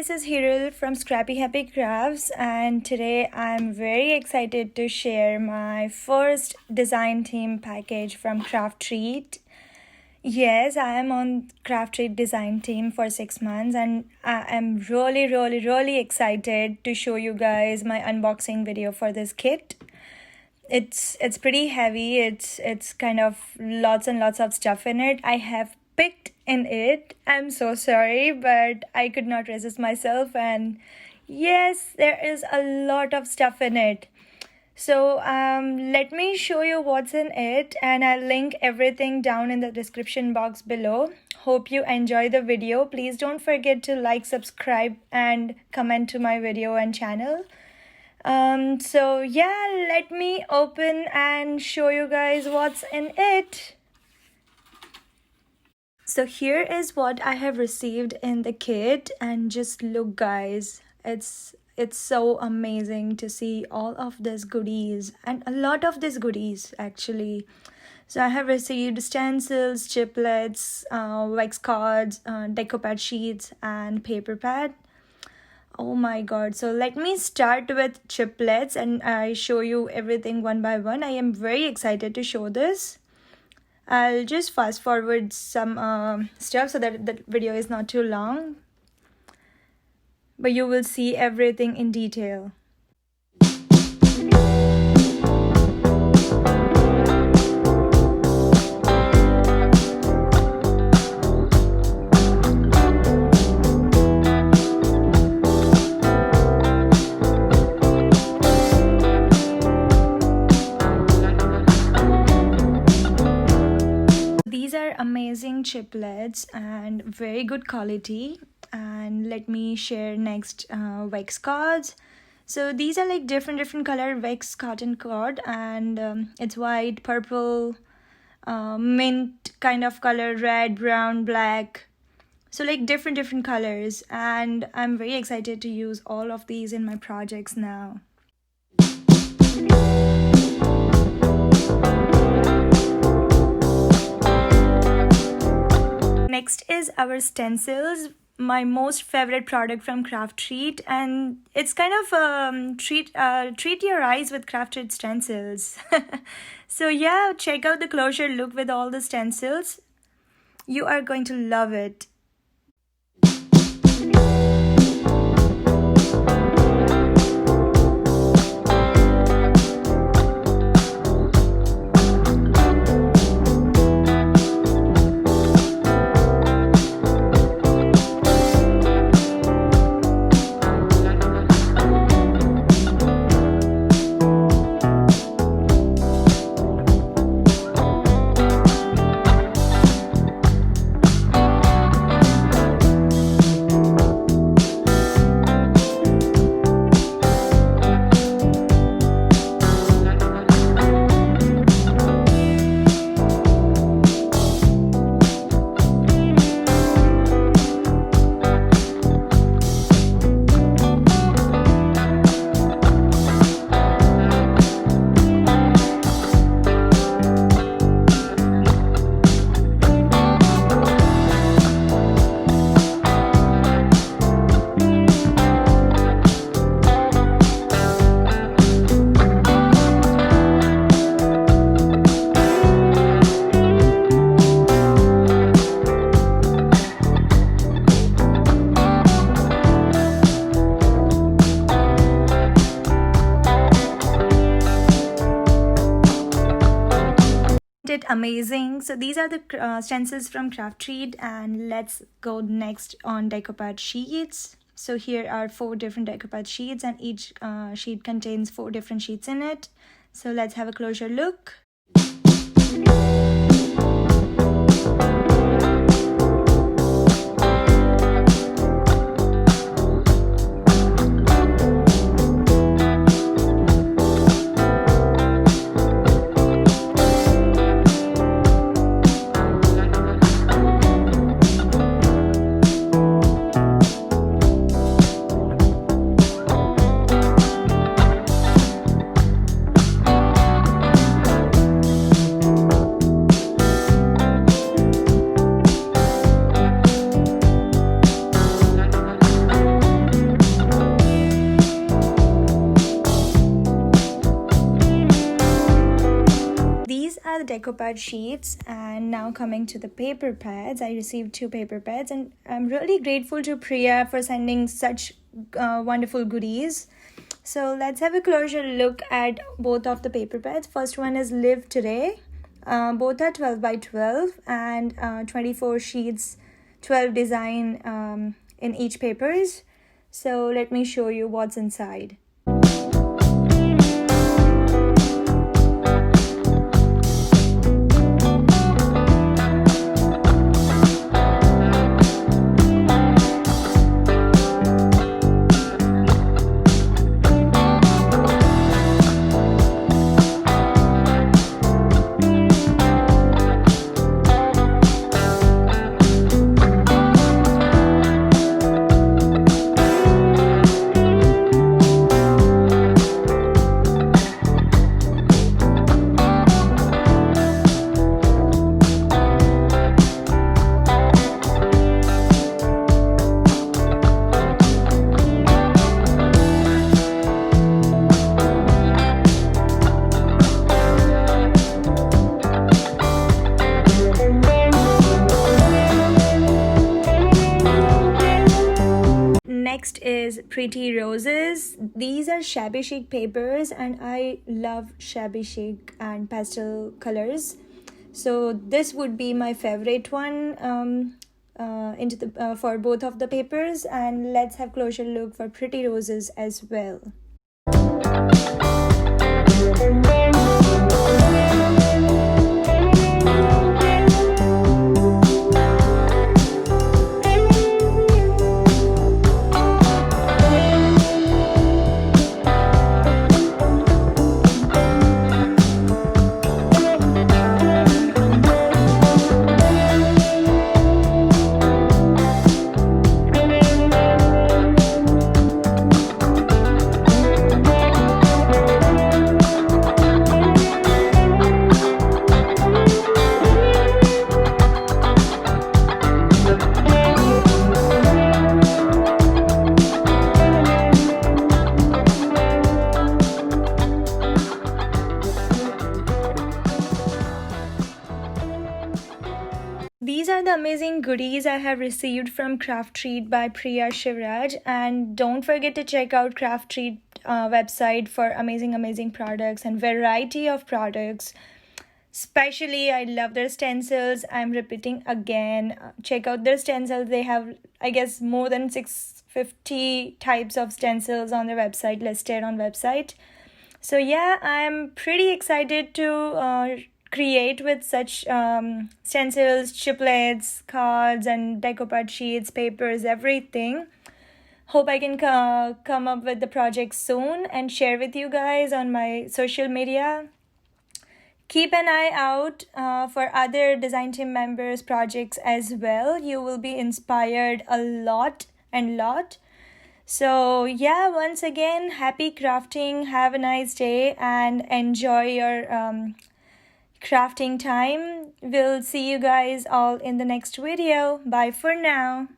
this is Hirul from Scrappy Happy Crafts, and today I'm very excited to share my first design theme package from Craftreat. Yes, I am on Craftreat design team for 6 months, and I am really excited to show you guys my unboxing video for this kit. It's pretty heavy. It's kind of lots and lots of stuff in it. I have picked in it. I'm so sorry, but I could not resist myself, and yes, there is a lot of stuff in it. So let me show you what's in it, and I'll link everything down in the description box below. Hope you enjoy the video. Please don't forget to like, subscribe, and comment to my video and channel. So yeah, let me open and show you guys what's in it. So here is what I have received in the kit, and just look guys, it's so amazing to see all of these goodies, and a lot of these goodies actually. So I have received stencils, chiplets, wax cards, decoupage sheets, and paper pad. Oh my god. So let me start with chiplets and I show you everything one by one. I am very excited to show this. I'll just fast forward some stuff so that the video is not too long, but you will see everything in detail. These are amazing chiplets and very good quality. And let me share next wax cards. So these are like different color wax cotton cord, and it's white, purple, mint kind of color, red, brown, black. So like different colors, and I'm very excited to use all of these in my projects now. Next is our stencils, my most favorite product from Craftreat, and it's kind of treat your eyes with Craftreat stencils. So yeah, check out the closure look with all the stencils. You are going to love it. Amazing. So these are the stencils from Craftreat, and let's go next on decoupage sheets. So here are 4 different decoupage sheets, and each sheet contains 4 different sheets in it. So let's have a closer look. decoupage sheets, and now coming to the paper pads. I received 2 paper pads, and I'm really grateful to Priya for sending such wonderful goodies. So let's have a closer look at both of the paper pads. First one is Live Today. Both are 12 by 12 and 24 sheets, 12 design in each papers. So let me show you what's inside. Next is Pretty Roses. These are shabby chic papers, and I love shabby chic and pastel colors. So this would be my favorite one for both of the papers. And let's have closer look for Pretty Roses as well. These are the amazing goodies I have received from Craftreat by Priya Shivraj, and don't forget to check out Craftreat website for amazing products and variety of products. Especially I love their stencils. I'm repeating again, check out their stencils. They have, I guess, more than 650 types of stencils on their website, listed on website. So yeah, I'm pretty excited to create with such stencils, chiplets, cards, and decoupage sheets, papers, everything. Hope I can come up with the project soon and share with you guys on my social media. Keep an eye out for other design team members' projects as well. You will be inspired a lot. So yeah, once again, happy crafting. Have a nice day and enjoy your crafting time. We'll see you guys all in the next video. Bye for now.